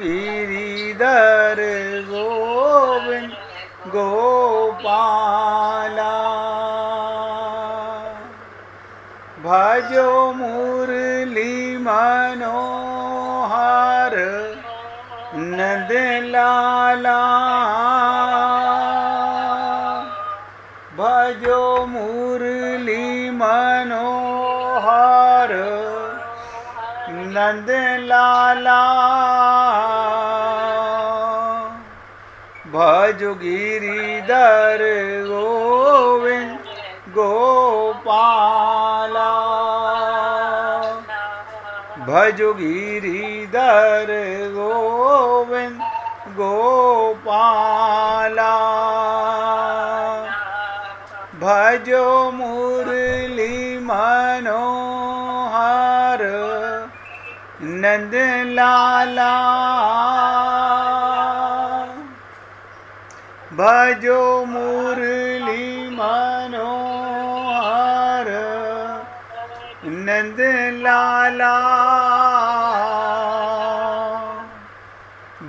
गिरिधर गोविंद गोपाला। भजो मुरली मनोहर नंद लाला। भजो मुरली मनोहर नंद लाला। भजो गिरिधर गोविंद गोपाला। भजो गिरिधर गोविंद गोपाला। भजो मुरली मनोहर नंद लाला। भजो मुरली मनोहर नंद लाला।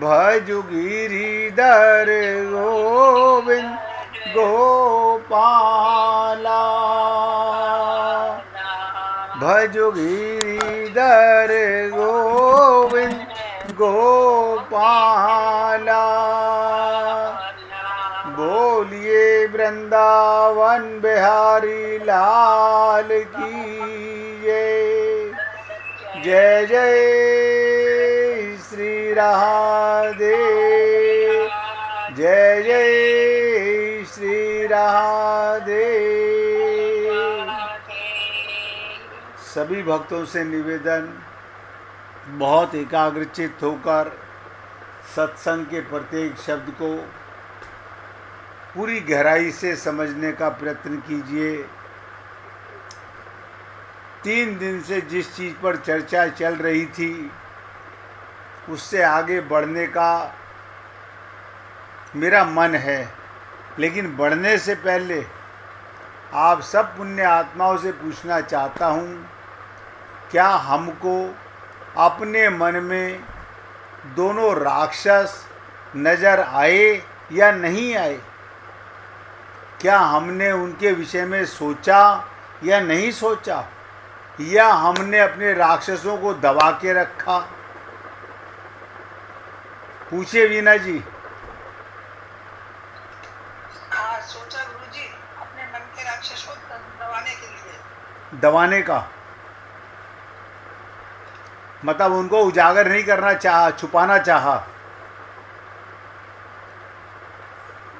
भजो गिरिधर गोविंद गोपाला। भजो गिरिधर गोविंद गोपाला। बोलिए वृंदावन बिहारी लाल की जय जय श्री राधे। जय जय श्री राधे। सभी भक्तों से निवेदन, बहुत एकाग्रचित्त होकर सत्संग के प्रत्येक शब्द को पूरी गहराई से समझने का प्रयत्न कीजिए। 3 दिन से जिस चीज़ पर चर्चा चल रही थी उससे आगे बढ़ने का मेरा मन है, लेकिन बढ़ने से पहले आप सब पुण्य आत्माओं से पूछना चाहता हूँ, क्या हमको अपने मन में दोनों राक्षस नज़र आए या नहीं आए? क्या हमने उनके विषय में सोचा या नहीं सोचा, या हमने अपने राक्षसों को दबा के रखा? पूछिए वीना जी। हाँ, सोचा गुरुजी, अपने मन के राक्षस को दबाने के लिए। दबाने का मतलब उनको उजागर नहीं करना चाहा, छुपाना चाहा।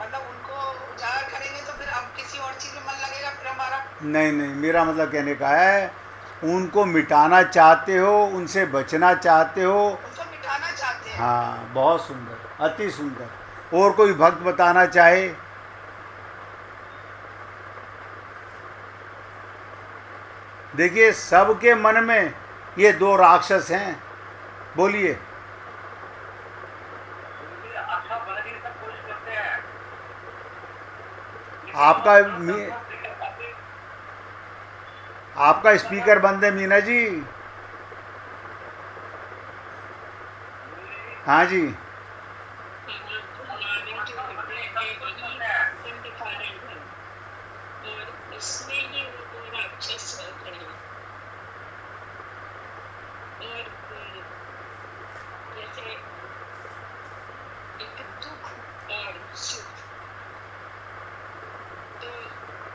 मतलब उनको उजागर करेंगे तो फिर अब किसी और चीज में मन लगेगा फिर हमारा। नहीं नहीं, मेरा मतलब कहने का है उनको मिटाना चाहते हो, उनसे बचना चाहते हो। उनको मिटाना चाहते हैं। हाँ, बहुत सुंदर, अति सुंदर। और कोई भक्त बताना चाहे? देखिए, सबके मन में ये 2 राक्षस हैं। बोलिए। आपका स्पीकर बंद है मीना जी। हाँ जी।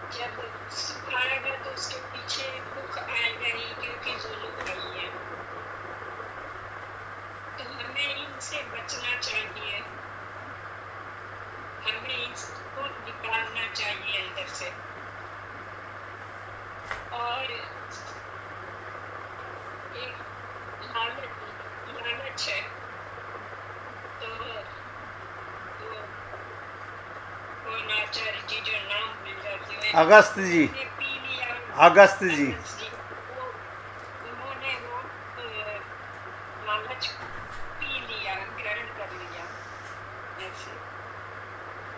जब सुख आएगा तो उसके पीछे दुख आएगा ही, क्योंकि जो लोग नहीं है तो हमें इनसे बचना चाहिए, हमें इसको निकालना चाहिए अंदर से। और एक लालच है तो आचार्य जी जो नाम मिल जाते हैं, अगस्त जी, अगस्त जी, उन्होंने वो लालच पी लिया, ग्रहण कर लिया ऐसे।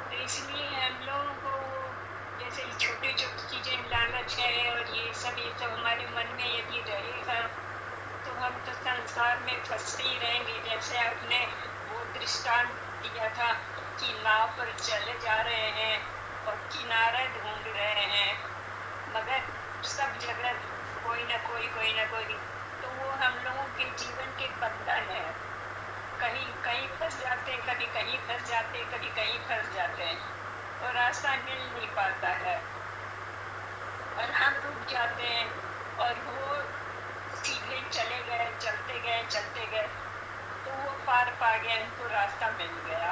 तो इसलिए हम लोगों को जैसे छोटी छोटी चीजें लालच है और ये सब हमारे मन में यदि रहेगा तो हम तो संसार में फंसते ही रहेंगे। जैसे आपने दृष्टांत दिया था कि नाव पर चले जा रहे हैं और किनारा ढूंढ रहे हैं, मगर सब जगह कोई ना कोई, तो वो हम लोगों के जीवन के बंधन है। कहीं कहीं फंस जाते हैं, कभी कहीं फंस जाते हैं, कभी कहीं फंस जाते हैं और रास्ता मिल नहीं पाता है और हम रुक जाते हैं और वो सीधे चले गए, चलते गए तो वो पार पा गए, उनको रास्ता मिल गया।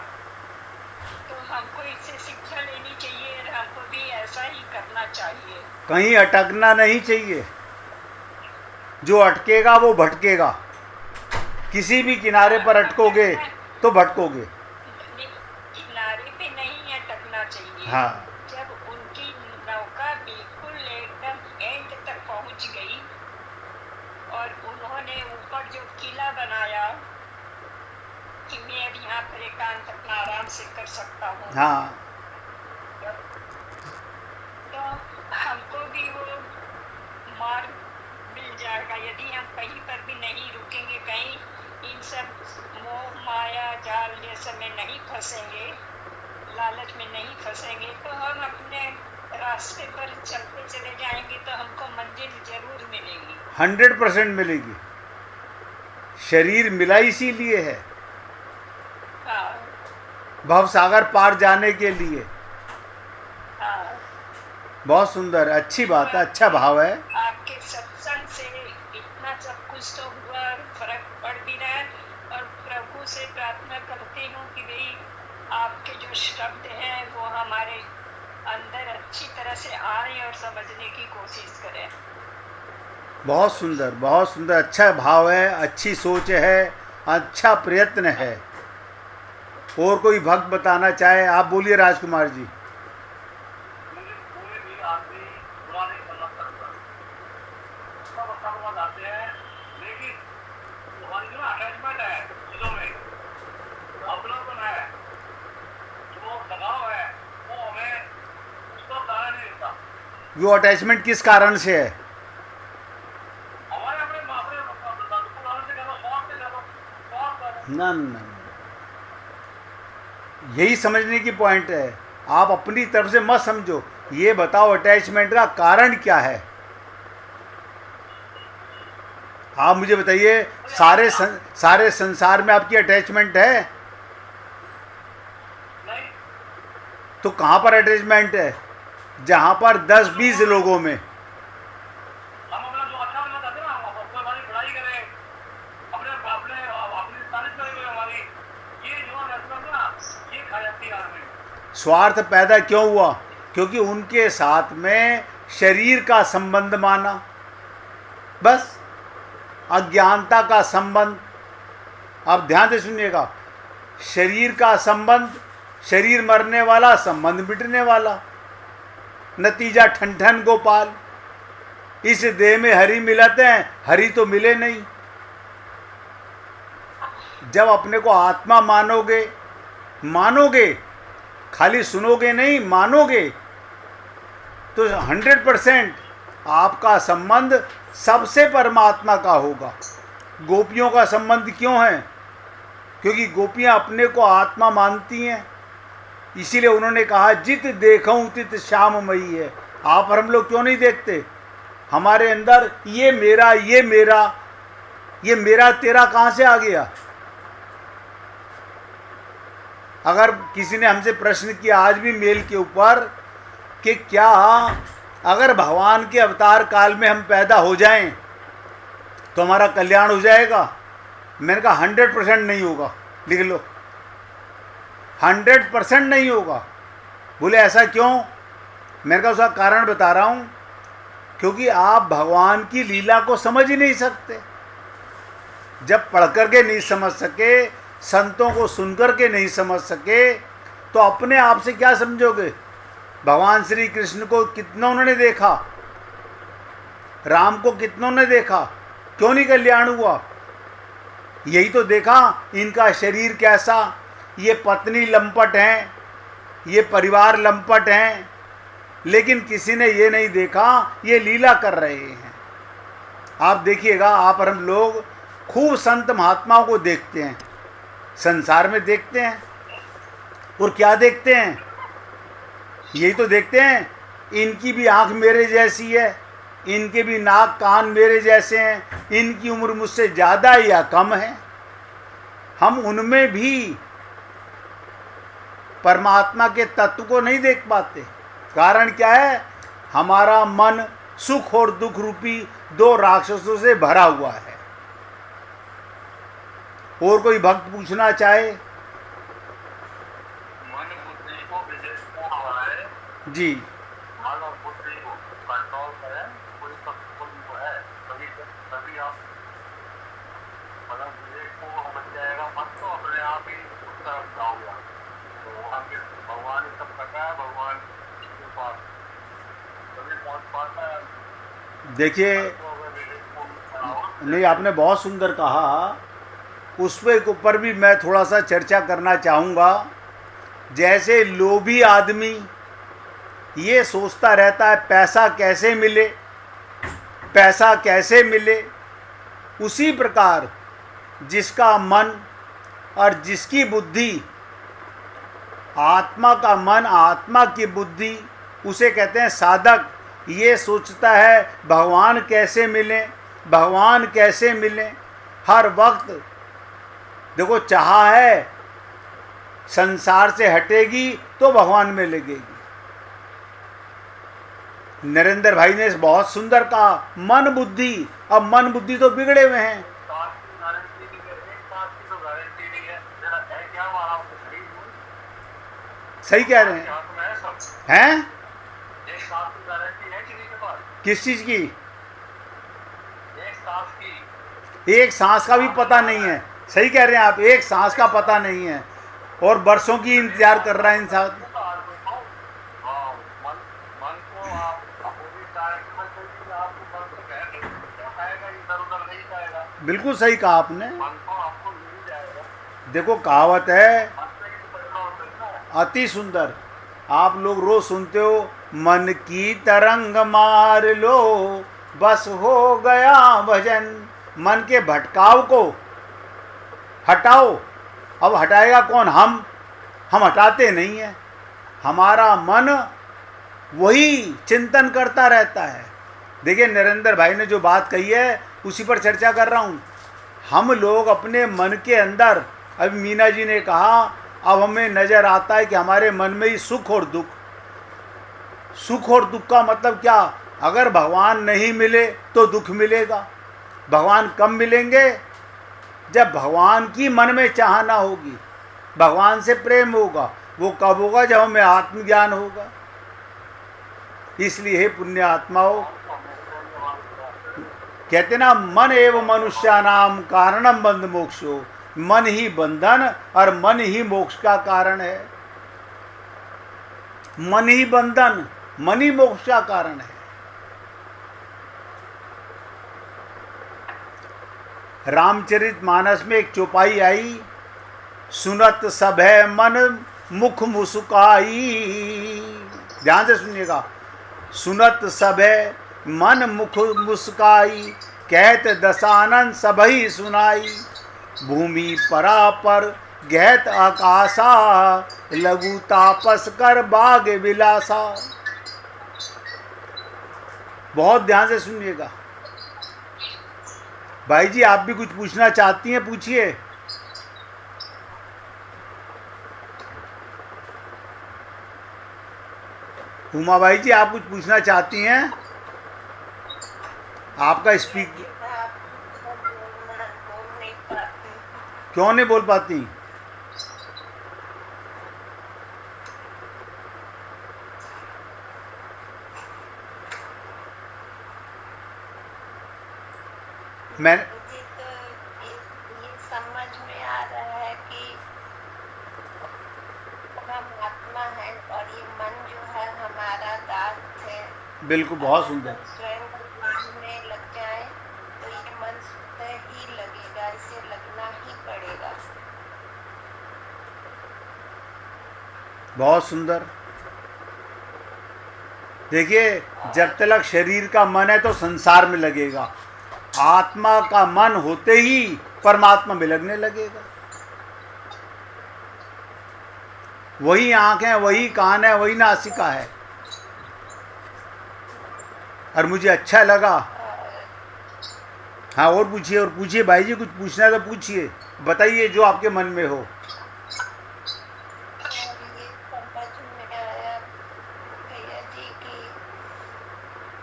तो हमको इससे शिक्षा लेनी चाहिए और हमको भी ऐसा ही करना चाहिए। कहीं अटकना नहीं चाहिए। जो अटकेगा वो भटकेगा। किसी भी किनारे पर अटकोगे तो भटकोगे। किनारे पे नहीं अटकना चाहिए। हाँ। जब उनकी नौका बिल्कुल एकदम एंड तक पहुंच गई और उन्होंने ऊपर जो किला बनाया कि मैं अब यहाँ पर एकांत अपना आराम से कर सकता हूँ, हाँ। तो हमको भी वो मार्ग मिल जाएगा यदि हम कहीं पर भी नहीं रुकेंगे, कहीं इन सब मोह माया जाल जैसे में नहीं फंसेंगे, लालच में नहीं फंसेंगे, तो हम अपने रास्ते पर चलते चले जाएंगे तो हमको मंजिल जरूर मिलेगी। 100% मिलेगी। शरीर मिला इसीलिए है, हाँ भवसागर पार जाने के लिए। हाँ। बहुत सुंदर, अच्छी बात है, अच्छा भाव है। आपके सत्संग से इतना सब कुछ तो हुआ, फर्क पड़ भी रहा है और प्रभु से प्रार्थना करती हूँ कि भाई आपके जो शब्द हैं वो हमारे अंदर अच्छी तरह से आए और समझने की कोशिश करें। बहुत सुंदर, बहुत सुंदर, अच्छा भाव है, अच्छी सोच है, अच्छा प्रयत्न है। और कोई भक्त बताना चाहे आप बोलिए राजकुमार जी। कोई भी आदमी बुरा नहीं करना चाहता, सब अच्छा करना चाहते हैं, लेकिन हमारी जो अटैचमेंट है चीजों में, जो अपनापन है, जो लगाव है, वो हमें उसको बताया नहीं देता। वो अटैचमेंट किस कारण से है? हमारे अपने से करो, स्वार्थ से करो, स्वार्थ करो। ना, यही समझने की पॉइंट है। आप अपनी तरफ से मत समझो, ये बताओ अटैचमेंट का कारण क्या है। आप मुझे बताइए, सारे संसार में आपकी अटैचमेंट है? नहीं, तो कहाँ पर अटैचमेंट है? जहाँ पर 10-20 लोगों में। हम अपना जो अच्छा करना चाहते हैं ना, हम कोई हमारी बुराई करे, अपने अपनी तारीफ करे कोई हमारी, ये जो अटैचमेंट है ना, ये खा जाती है हमें। स्वार्थ पैदा क्यों हुआ? क्योंकि उनके साथ में शरीर का संबंध माना, बस अज्ञानता का संबंध। आप ध्यान से सुनिएगा, शरीर का संबंध, शरीर मरने वाला, संबंध मिटने वाला, नतीजा ठन ठन गोपाल। इस देह में हरि मिलते हैं, हरि तो मिले नहीं। जब अपने को आत्मा मानोगे, खाली सुनोगे नहीं, मानोगे, तो 100% आपका संबंध सबसे परमात्मा का होगा। गोपियों का संबंध क्यों है? क्योंकि गोपियां अपने को आत्मा मानती हैं, इसीलिए उन्होंने कहा जित देखूं तित श्याममयी है। आप और हम लोग क्यों नहीं देखते? हमारे अंदर ये मेरा, ये मेरा, ये मेरा तेरा कहाँ से आ गया? अगर किसी ने हमसे प्रश्न किया आज भी मेल के ऊपर कि क्या अगर भगवान के अवतार काल में हम पैदा हो जाएं तो हमारा कल्याण हो जाएगा? मैंने कहा 100% नहीं होगा। लिख लो, 100% नहीं होगा। बोले ऐसा क्यों? मैंने कहा उसका कारण बता रहा हूँ, क्योंकि आप भगवान की लीला को समझ ही नहीं सकते। जब पढ़ करके नहीं समझ सके, संतों को सुनकर के नहीं समझ सके, तो अपने आप से क्या समझोगे? भगवान श्री कृष्ण को कितनों ने देखा, राम को कितनों ने देखा, क्यों नहीं कल्याण हुआ? यही तो देखा, इनका शरीर कैसा, ये पत्नी लंपट हैं, ये परिवार लंपट हैं, लेकिन किसी ने ये नहीं देखा ये लीला कर रहे हैं। आप देखिएगा, आप और हम लोग खूब संत महात्माओं को देखते हैं, संसार में देखते हैं। और क्या देखते हैं? यही तो देखते हैं, इनकी भी आंख मेरे जैसी है, इनके भी नाक कान मेरे जैसे हैं, इनकी उम्र मुझसे ज़्यादा या कम है। हम उनमें भी परमात्मा के तत्व को नहीं देख पाते। कारण क्या है? हमारा मन सुख और दुख रूपी दो राक्षसों से भरा हुआ है। और कोई भक्त पूछना चाहे? मन बुद्धि को विदेश को हवाए जी, मन और बुद्धि को कंट्रोल करें, कोई सक्सेसफुल जो है तभी आप मतलब विवेक को बच जाएगा। मन तो अपने आप ही उस तरफ जाओगे। तो भगवान ही सब करता है, भगवान के पास तभी पहुंच पाता है। देखिए, तो अगर विवेक को चलाओ नहीं, आपने बहुत सुंदर कहा। उस पे के ऊपर भी मैं थोड़ा सा चर्चा करना चाहूँगा। जैसे लोभी आदमी ये सोचता रहता है पैसा कैसे मिले, पैसा कैसे मिले, उसी प्रकार जिसका मन और जिसकी बुद्धि, आत्मा का मन, आत्मा की बुद्धि, उसे कहते हैं साधक। ये सोचता है भगवान कैसे मिले, भगवान कैसे मिले। हर वक्त देखो, चाह है संसार से हटेगी तो भगवान में लगेगी। नरेंद्र भाई ने बहुत सुंदर कहा, मन बुद्धि। अब मन बुद्धि तो बिगड़े हुए हैं। साथ की गारंटी नहीं है, एक साथ की तो गारंटी नहीं है। जरा है क्या हमारा शरीर सही कह रहे हैं। हाथ में है सब। हैं? एक साथ की गारंटी है किसी के पास? किस चीज की? एक सांस की। एक सांस का भी पता नहीं है। सही कह रहे हैं आप, एक सांस का पता नहीं है और वर्षों की इंतजार कर रहा है इंसान। मन को आप अपोजिट डायरेक्शन में चलिए, आपको मन से कह क्या खाएगा, इधर उधर नहीं जाएगा। बिल्कुल सही कहा आपने। मन को आपको मिल जाएगा। देखो, कहावत है मन से ही तो पैदा होता है ना। अति सुंदर, आप लोग रोज सुनते हो, मन की तरंग मार लो बस हो गया भजन। मन के भटकाव को हटाओ। अब हटाएगा कौन? हम हटाते नहीं हैं। हमारा मन वही चिंतन करता रहता है। देखिए, नरेंद्र भाई ने जो बात कही है उसी पर चर्चा कर रहा हूँ। हम लोग अपने मन के अंदर, अभी मीना जी ने कहा, अब हमें नज़र आता है कि हमारे मन में ही सुख और दुख। सुख और दुख का मतलब क्या? अगर भगवान नहीं मिले तो दुख मिलेगा। भगवान कब मिलेंगे? जब भगवान की मन में चाहना होगी, भगवान से प्रेम होगा। वो कब होगा? जब हमें आत्मज्ञान होगा। इसलिए हे पुण्य आत्माओं, कहते ना, मन एवं मनुष्यानाम कारणम बंध मोक्षो। मन ही बंधन और मन ही मोक्ष का कारण है। मन ही बंधन, मन ही मोक्ष का कारण है। रामचरित मानस में एक चौपाई आई, सुनत सब है मन मुख मुस्काई। ध्यान से सुनिएगा, सुनत सब है मन मुख मुस्काई, कहत दशानन सबही सुनाई। भूमि परापर गहत आकाशा, लघु तापस कर बाग विलासा। बहुत ध्यान से सुनिएगा। भाई जी, आप भी कुछ पूछना चाहती हैं? पूछिए। उमा भाई जी, आप कुछ पूछना चाहती हैं? आपका स्पीक क्यों नहीं बोल पाती? मैं मुझे तो ये समझ में आ रहा है कि हम आत्मा है और ये मन जो है हमारा दास है। बिल्कुल, बहुत सुंदर। हम स्वयं भगवान में लग जाए तो ये मन स्वतः ही लगेगा, इसे लगना ही पड़ेगा। बहुत सुंदर। देखिए, जब तक शरीर का मन है तो संसार में लगेगा। आत्मा का मन होते ही परमात्मा में लगने लगेगा। वही आँख है, वही कान है, वही नासिका है। और मुझे अच्छा लगा। हाँ, और पूछिए, और पूछिए भाई जी, कुछ पूछना है तो पूछिए, बताइए जो आपके मन में हो। और ये समझ में आया भैया जी कि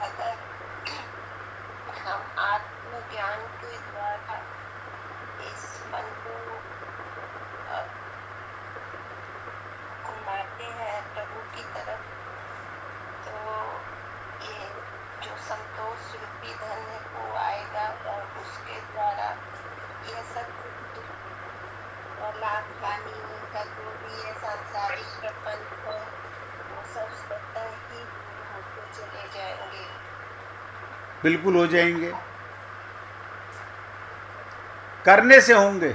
अगर हम आत्मज्ञान के द्वारा इस मन को घुमाते हैं प्रभु की तरफ, तो ये जो संतोष रूपी धन है वो आएगा और उसके द्वारा ये सब दुख और लाभ हानि का जो भी है सांसारिक प्रपंच है वो सब स्वतः ही दूर होते चले जाएंगे। बिल्कुल हो जाएंगे, करने से होंगे,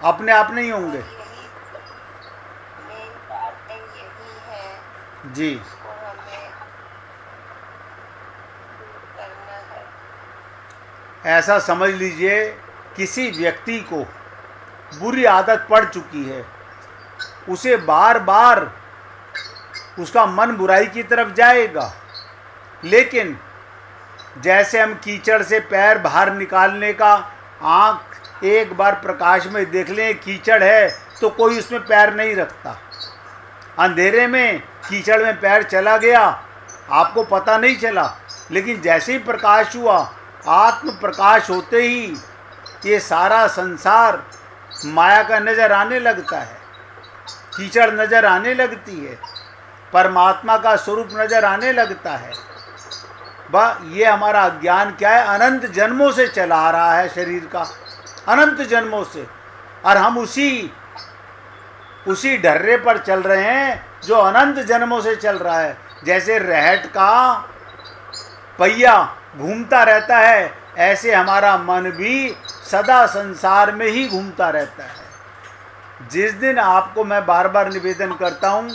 अपने आप नहीं होंगे। यही मेन बातें यही है जी, जिसको हमें दूर करना है। ऐसा समझ लीजिए, किसी व्यक्ति को बुरी आदत पड़ चुकी है, उसे बार बार उसका मन बुराई की तरफ जाएगा, लेकिन जैसे हम कीचड़ से पैर बाहर निकालने का आँख एक बार प्रकाश में देख लें कीचड़ है तो कोई उसमें पैर नहीं रखता। अंधेरे में कीचड़ में पैर चला गया, आपको पता नहीं चला, लेकिन जैसे ही प्रकाश हुआ, आत्म प्रकाश होते ही ये सारा संसार माया का नज़र आने लगता है, कीचड़ नज़र आने लगती है, परमात्मा का स्वरूप नज़र आने लगता है। ये हमारा ज्ञान क्या है, अनंत जन्मों से चला आ रहा है शरीर का, अनंत जन्मों से, और हम उसी ढर्रे पर चल रहे हैं जो अनंत जन्मों से चल रहा है। जैसे रहट का पहिया घूमता रहता है, ऐसे हमारा मन भी सदा संसार में ही घूमता रहता है। जिस दिन आपको मैं बार बार निवेदन करता हूँ,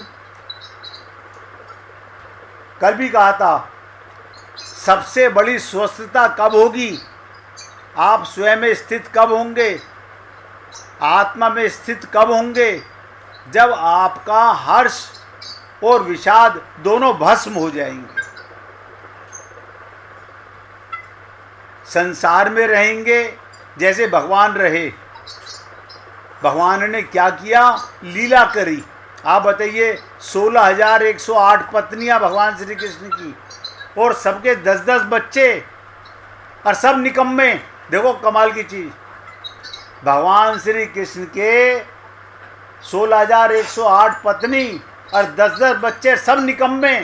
कल भी कहा था, सबसे बड़ी स्वस्थता कब होगी, आप स्वयं में स्थित कब होंगे, आत्मा में स्थित कब होंगे, जब आपका हर्ष और विषाद दोनों भस्म हो जाएंगे। संसार में रहेंगे जैसे भगवान रहे, भगवान ने क्या किया, लीला करी। आप बताइए, 16,108 पत्नियां भगवान श्री कृष्ण की, और सबके 10-10 बच्चे, और सब निकम्मे। देखो कमाल की चीज़, भगवान श्री कृष्ण के 16,108 पत्नी और 10-10 बच्चे, सब निकम्मे,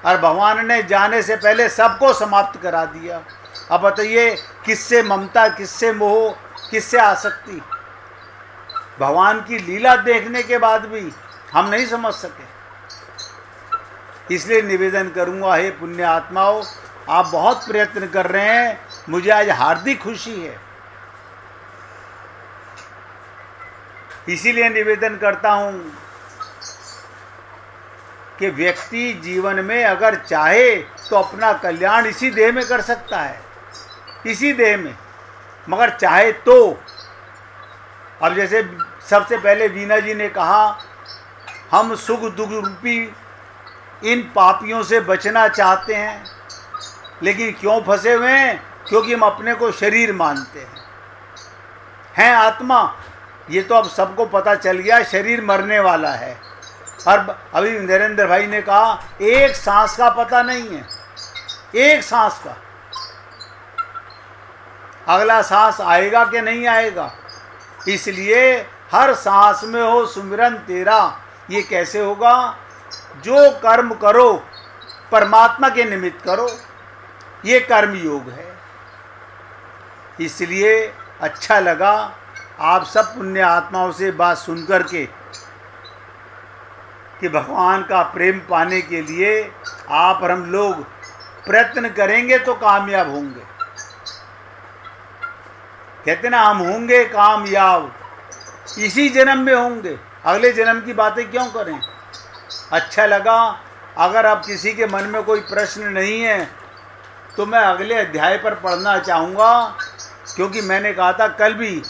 और भगवान ने जाने से पहले सबको समाप्त करा दिया। अब बताइए, किससे ममता, किससे मोह, किससे आसक्ति। भगवान की लीला देखने के बाद भी हम नहीं समझ सके। इसलिए निवेदन करूंगा, हे पुण्य आत्माओं, आप बहुत प्रयत्न कर रहे हैं, मुझे आज हार्दिक खुशी है। इसीलिए निवेदन करता हूं कि व्यक्ति जीवन में अगर चाहे तो अपना कल्याण इसी देह में कर सकता है, इसी देह में, मगर चाहे तो। अब जैसे सबसे पहले वीना जी ने कहा, हम सुख दुख रूपी इन पापियों से बचना चाहते हैं, लेकिन क्यों फंसे हुए हैं, क्योंकि हम अपने को शरीर मानते हैं आत्मा। ये तो अब सबको पता चल गया, शरीर मरने वाला है। और अभी नरेंद्र भाई ने कहा, एक सांस का पता नहीं है, एक सांस का, अगला सांस आएगा कि नहीं आएगा। इसलिए हर सांस में हो सुमिरन तेरा। ये कैसे होगा, जो कर्म करो परमात्मा के निमित्त करो, ये कर्म योग है। इसलिए अच्छा लगा आप सब पुण्य आत्माओं से बात सुनकर के कि भगवान का प्रेम पाने के लिए आप और हम लोग प्रयत्न करेंगे तो कामयाब होंगे। कहते ना, हम होंगे कामयाब, इसी जन्म में होंगे, अगले जन्म की बातें क्यों करें। अच्छा लगा। अगर अब किसी के मन में कोई प्रश्न नहीं है तो मैं अगले अध्याय पर पढ़ना चाहूँगा, क्योंकि मैंने कहा था कल भी,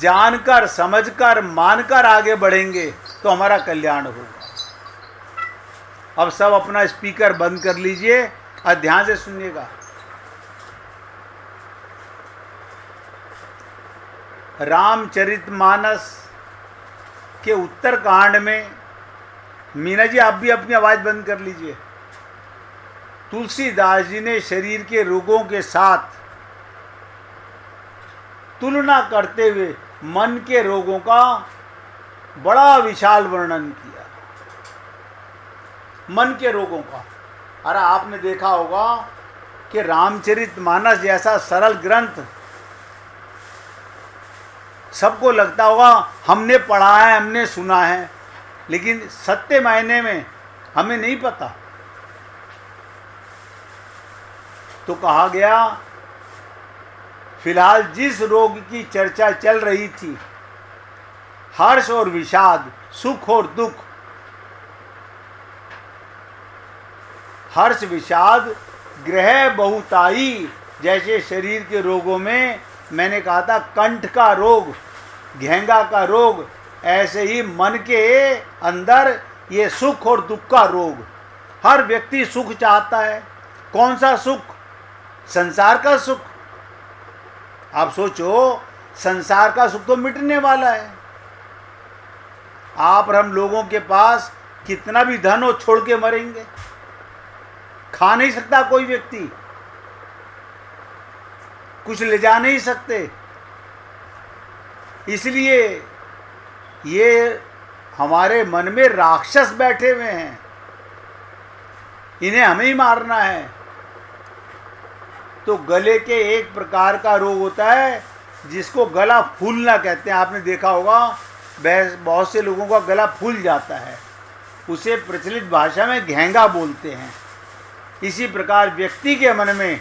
जानकर, समझकर, मानकर आगे बढ़ेंगे तो हमारा कल्याण होगा। अब सब अपना स्पीकर बंद कर लीजिए और ध्यान से सुनिएगा। रामचरितमानस के उत्तरकांड में, मीना जी आप भी अपनी आवाज बंद कर लीजिए, तुलसीदास जी ने शरीर के रोगों के साथ तुलना करते हुए मन के रोगों का बड़ा विशाल वर्णन किया। मन के रोगों का। अरे आपने देखा होगा कि रामचरितमानस जैसा सरल ग्रंथ सबको लगता होगा हमने पढ़ा है, हमने सुना है, लेकिन सत्य मायने में हमें नहीं पता। तो कहा गया, फिलहाल जिस रोग की चर्चा चल रही थी, हर्ष और विषाद, सुख और दुख, हर्ष विषाद ग्रह बहुताई जैसे शरीर के रोगों में मैंने कहा था कंठ का रोग, घेंगा का रोग, ऐसे ही मन के अंदर ये सुख और दुख का रोग। हर व्यक्ति सुख चाहता है। कौन सा सुख? संसार का सुख। आप सोचो, संसार का सुख तो मिटने वाला है। आप और हम लोगों के पास कितना भी धन हो, छोड़ के मरेंगे। खा नहीं सकता कोई व्यक्ति, कुछ ले जा नहीं सकते। इसलिए ये हमारे मन में राक्षस बैठे हुए हैं, इन्हें हमें ही मारना है। तो गले के एक प्रकार का रोग होता है जिसको गला फूलना कहते हैं। आपने देखा होगा बहुत से लोगों का गला फूल जाता है, उसे प्रचलित भाषा में घेंगा बोलते हैं। इसी प्रकार व्यक्ति के मन में,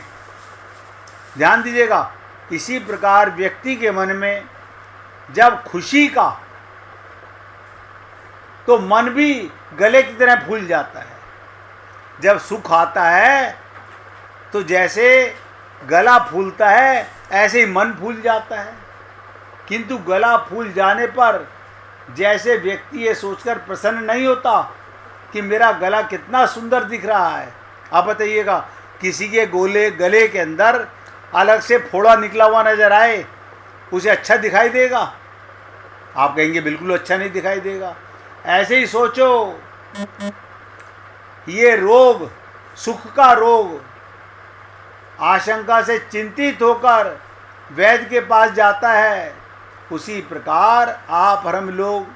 ध्यान दीजिएगा, इसी प्रकार व्यक्ति के मन में जब खुशी का, तो मन भी गले की तरह फूल जाता है। जब सुख आता है तो जैसे गला फूलता है ऐसे ही मन फूल जाता है। किंतु गला फूल जाने पर जैसे व्यक्ति ये सोचकर प्रसन्न नहीं होता कि मेरा गला कितना सुंदर दिख रहा है। आप बताइएगा, किसी के गले के अंदर अलग से फोड़ा निकला हुआ नजर आए, उसे अच्छा दिखाई देगा? आप कहेंगे बिल्कुल अच्छा नहीं दिखाई देगा। ऐसे ही सोचो, ये रोग, सुख का रोग, आशंका से चिंतित होकर वैद्य के पास जाता है, उसी प्रकार आप और हम लोग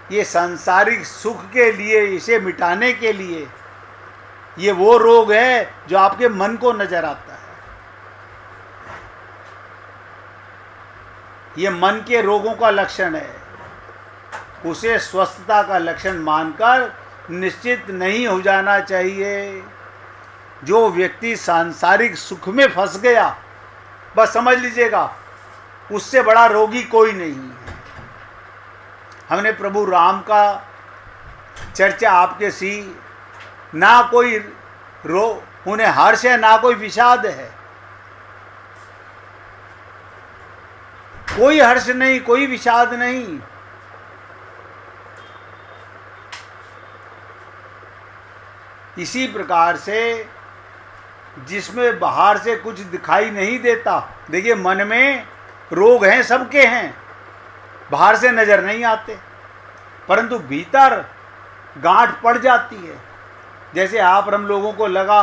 ये सांसारिक सुख के लिए, इसे मिटाने के लिए, ये वो रोग है जो आपके मन को नजर आता है। ये मन के रोगों का लक्षण है। उसे स्वस्थता का लक्षण मानकर निश्चित नहीं हो जाना चाहिए। जो व्यक्ति सांसारिक सुख में फंस गया, बस समझ लीजिएगा उससे बड़ा रोगी कोई नहीं है। हमने प्रभु राम का चर्चा आपके सी, ना कोई उन्हें हर्ष है, ना कोई विषाद है। कोई हर्ष नहीं, कोई विषाद नहीं। इसी प्रकार से जिसमें बाहर से कुछ दिखाई नहीं देता, देखिए मन में रोग हैं, सबके हैं, बाहर से नजर नहीं आते, परंतु भीतर गांठ पड़ जाती है। जैसे आप हम लोगों को लगा,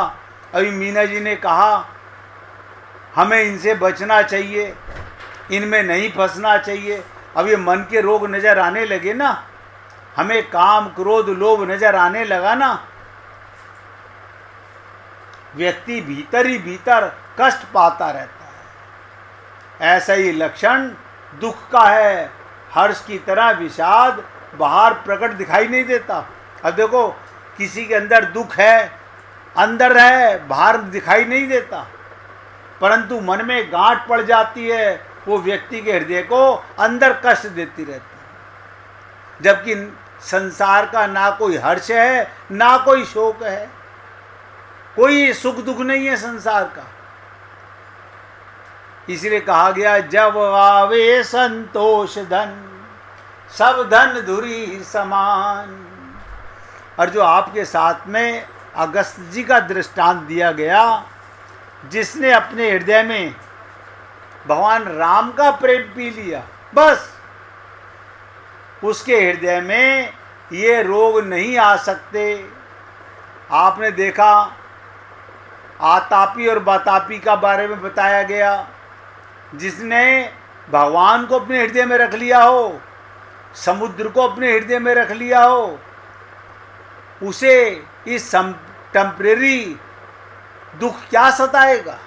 अभी मीना जी ने कहा हमें इनसे बचना चाहिए, इनमें नहीं फंसना चाहिए। अब ये मन के रोग नजर आने लगे ना, हमें काम, क्रोध, लोभ नजर आने लगा ना, व्यक्ति भीतर ही भीतर कष्ट पाता रहता है। ऐसा ही लक्षण दुख का है। हर्ष की तरह विषाद बाहर प्रकट दिखाई नहीं देता। अब देखो, किसी के अंदर दुख है, अंदर है, बाहर दिखाई नहीं देता, परंतु मन में गांठ पड़ जाती है, वो व्यक्ति के हृदय को अंदर कष्ट देती रहती है। जबकि संसार का ना कोई हर्ष है, ना कोई शोक है, कोई सुख दुख नहीं है संसार का। इसलिए कहा गया जब आवे संतोष धन सब धन धुरी समान। और जो आपके साथ में अगस्त जी का दृष्टांत दिया गया, जिसने अपने हृदय में भगवान राम का प्रेम पी लिया, बस उसके हृदय में ये रोग नहीं आ सकते। आपने देखा आतापी और बतापी का बारे में बताया गया, जिसने भगवान को अपने हृदय में रख लिया हो, समुद्र को अपने हृदय में रख लिया हो, उसे इस टेम्परेरी दुख क्या सताएगा।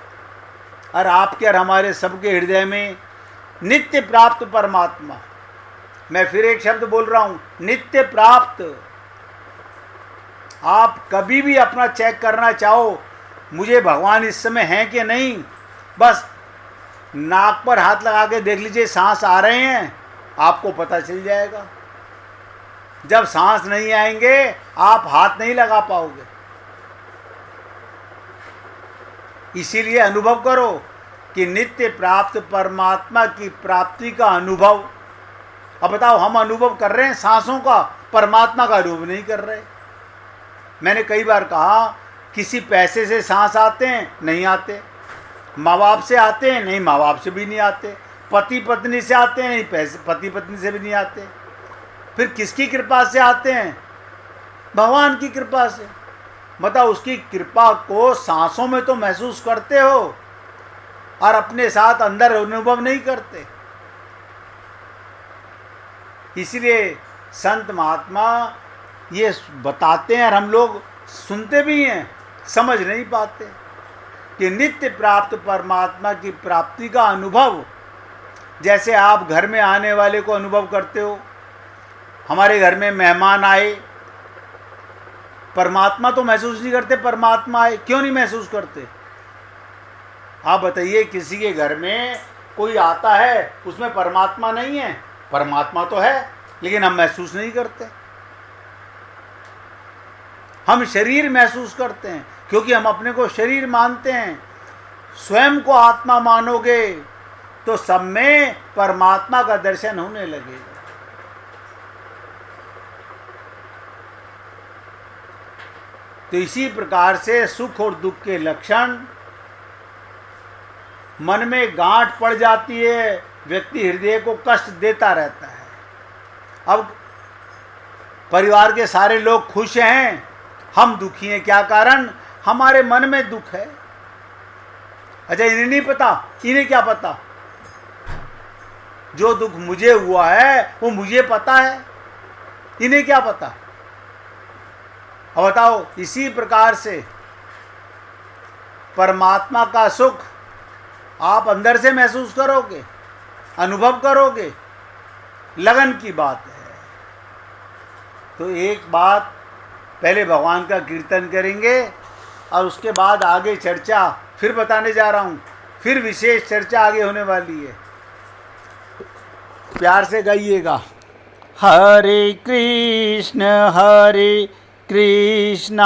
और आपके और हमारे सबके हृदय में नित्य प्राप्त परमात्मा, मैं फिर एक शब्द बोल रहा हूं, नित्य प्राप्त। आप कभी भी अपना चेक करना चाहो मुझे भगवान इस समय हैं कि नहीं, बस नाक पर हाथ लगा के देख लीजिए, सांस आ रहे हैं, आपको पता चल जाएगा। जब सांस नहीं आएंगे आप हाथ नहीं लगा पाओगे। इसीलिए अनुभव करो कि नित्य प्राप्त परमात्मा की प्राप्ति का अनुभव। अब बताओ, हम अनुभव कर रहे हैं सांसों का, परमात्मा का अनुभव नहीं कर रहे। मैंने कई बार कहा, किसी पैसे से सांस आते हैं, नहीं आते। माँ बाप से आते हैं, नहीं, माँ बाप से भी नहीं आते। पति पत्नी से आते हैं, नहीं, पैसे पति पत्नी से भी नहीं आते। फिर किसकी कृपा से आते हैं? भगवान की कृपा से। बताओ, उसकी कृपा को सांसों में तो महसूस करते हो और अपने साथ अंदर अनुभव नहीं करते। इसलिए संत महात्मा ये बताते हैं और हम लोग सुनते भी हैं, समझ नहीं पाते कि नित्य प्राप्त परमात्मा की प्राप्ति का अनुभव, जैसे आप घर में आने वाले को अनुभव करते हो। हमारे घर में मेहमान आए, परमात्मा तो महसूस नहीं करते, परमात्मा आए, क्यों नहीं महसूस करते? आप बताइए, किसी के घर में कोई आता है, उसमें परमात्मा नहीं है? परमात्मा तो है, लेकिन हम महसूस नहीं करते। हम शरीर महसूस करते हैं, क्योंकि हम अपने को शरीर मानते हैं। स्वयं को आत्मा मानोगे तो सब में परमात्मा का दर्शन होने लगेगा। तो इसी प्रकार से सुख और दुख के लक्षण, मन में गांठ पड़ जाती है, व्यक्ति हृदय को कष्ट देता रहता है। अब परिवार के सारे लोग खुश हैं, हम दुखी हैं, क्या कारण? हमारे मन में दुख है। अच्छा, इन्हें नहीं पता, इन्हें क्या पता? जो दुख मुझे हुआ है वो मुझे पता है, इन्हें क्या पता? अब बताओ, इसी प्रकार से परमात्मा का सुख आप अंदर से महसूस करोगे, अनुभव करोगे, लगन की बात है। तो एक बात, पहले भगवान का कीर्तन करेंगे और उसके बाद आगे चर्चा फिर बताने जा रहा हूँ, फिर विशेष चर्चा आगे होने वाली है। प्यार से गाइएगा, हरे कृष्ण